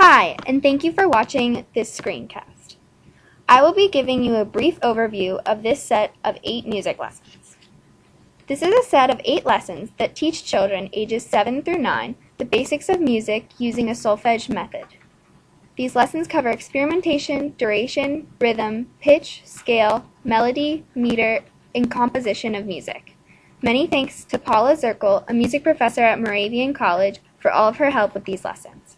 Hi, and thank you for watching this screencast. I will be giving you a brief overview of this set of 8 music lessons. This is a set of 8 lessons that teach children ages 7 through 9 the basics of music using a solfege method. These lessons cover experimentation, duration, rhythm, pitch, scale, melody, meter, and composition of music. Many thanks to Paula Zirkel, a music professor at Moravian College, for all of her help with these lessons.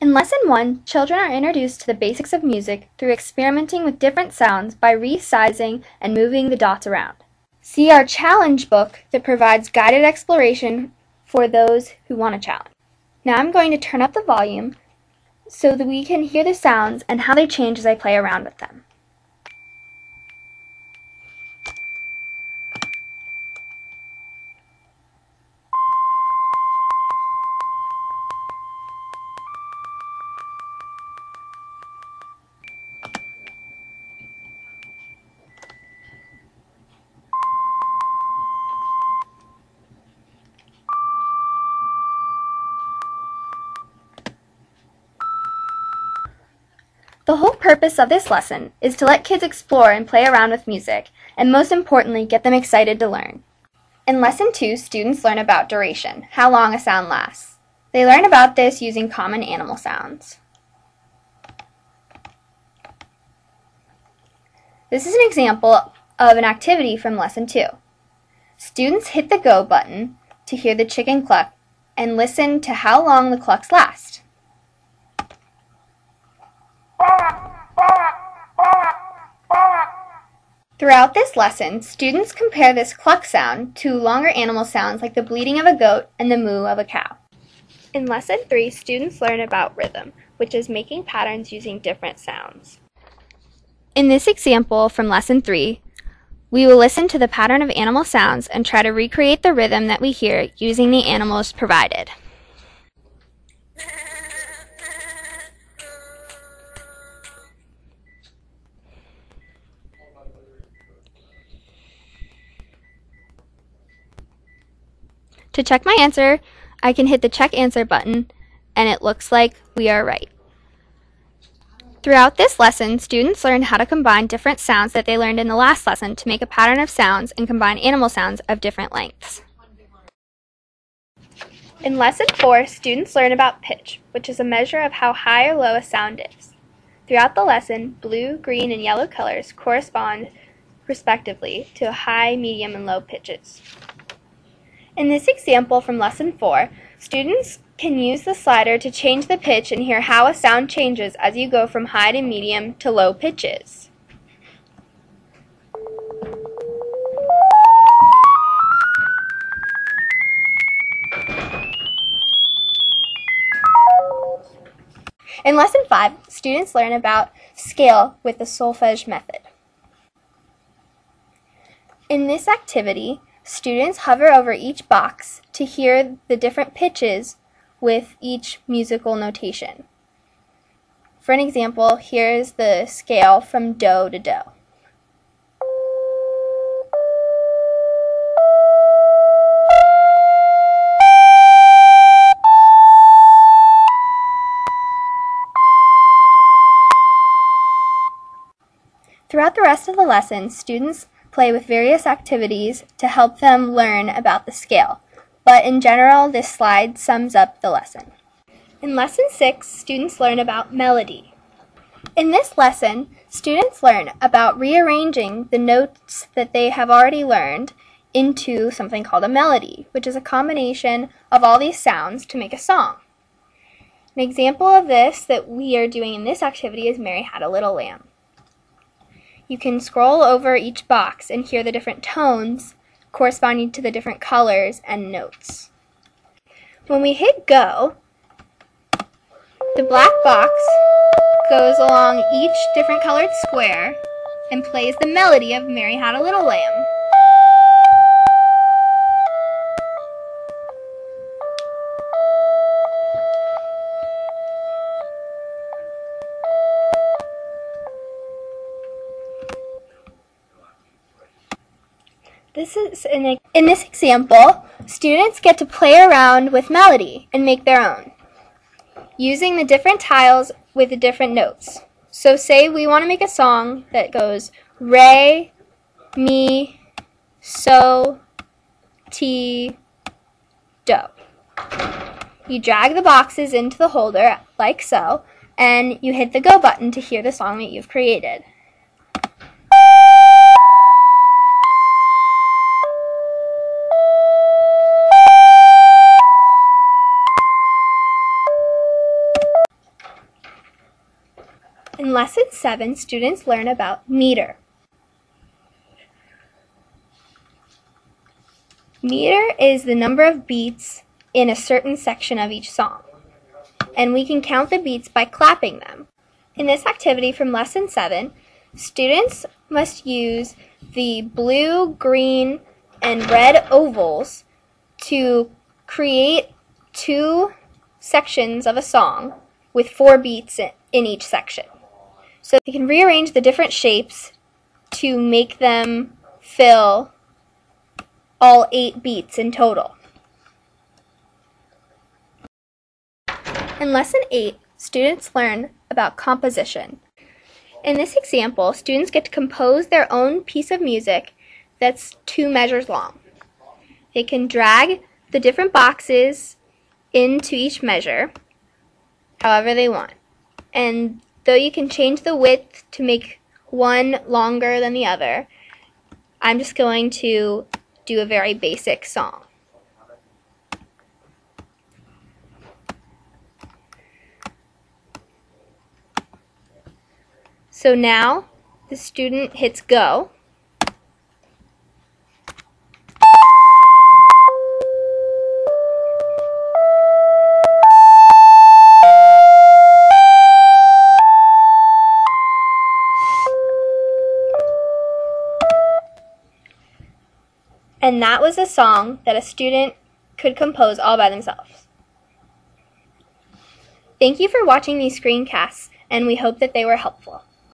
In Lesson 1, children are introduced to the basics of music through experimenting with different sounds by resizing and moving the dots around. See our challenge book that provides guided exploration for those who want a challenge. Now I'm going to turn up the volume so that we can hear the sounds and how they change as I play around with them. The whole purpose of this lesson is to let kids explore and play around with music, and most importantly, get them excited to learn. In Lesson 2, students learn about duration, how long a sound lasts. They learn about this using common animal sounds. This is an example of an activity from Lesson 2. Students hit the go button to hear the chicken cluck and listen to how long the clucks last. Throughout this lesson, students compare this cluck sound to longer animal sounds like the bleating of a goat and the moo of a cow. In Lesson 3, students learn about rhythm, which is making patterns using different sounds. In this example from Lesson 3, we will listen to the pattern of animal sounds and try to recreate the rhythm that we hear using the animals provided. To check my answer, I can hit the check answer button, and it looks like we are right. Throughout this lesson, students learn how to combine different sounds that they learned in the last lesson to make a pattern of sounds and combine animal sounds of different lengths. In Lesson 4, students learn about pitch, which is a measure of how high or low a sound is. Throughout the lesson, blue, green, and yellow colors correspond respectively to high, medium, and low pitches. In this example from Lesson 4, students can use the slider to change the pitch and hear how a sound changes as you go from high to medium to low pitches. In Lesson 5, students learn about scale with the solfege method. In this activity, students hover over each box to hear the different pitches with each musical notation. For an example, here's the scale from do to do. Throughout the rest of the lesson, students play with various activities to help them learn about the scale, but in general, this slide sums up the lesson. In Lesson 6, students learn about melody. In this lesson, students learn about rearranging the notes that they have already learned into something called a melody, which is a combination of all these sounds to make a song. An example of this that we are doing in this activity is Mary Had a Little Lamb. You can scroll over each box and hear the different tones corresponding to the different colors and notes. When we hit go, the black box goes along each different colored square and plays the melody of Mary Had a Little Lamb. In this example, students get to play around with melody and make their own. using the different tiles with the different notes. So say we want to make a song that goes re, mi, so, ti, do. You drag the boxes into the holder like so, and you hit the go button to hear the song that you've created. In Lesson 7, students learn about meter. Meter is the number of beats in a certain section of each song, and we can count the beats by clapping them. In this activity from Lesson 7, students must use the blue, green, and red ovals to create 2 sections of a song with 4 beats in each section. So you can rearrange the different shapes to make them fill all 8 beats in total. In Lesson 8, students learn about composition. In this example, students get to compose their own piece of music that's 2 measures long. They can drag the different boxes into each measure however they want. And though you can change the width to make one longer than the other, I'm just going to do a very basic song. So now the student hits go. And that was a song that a student could compose all by themselves. Thank you for watching these screencasts, and we hope that they were helpful.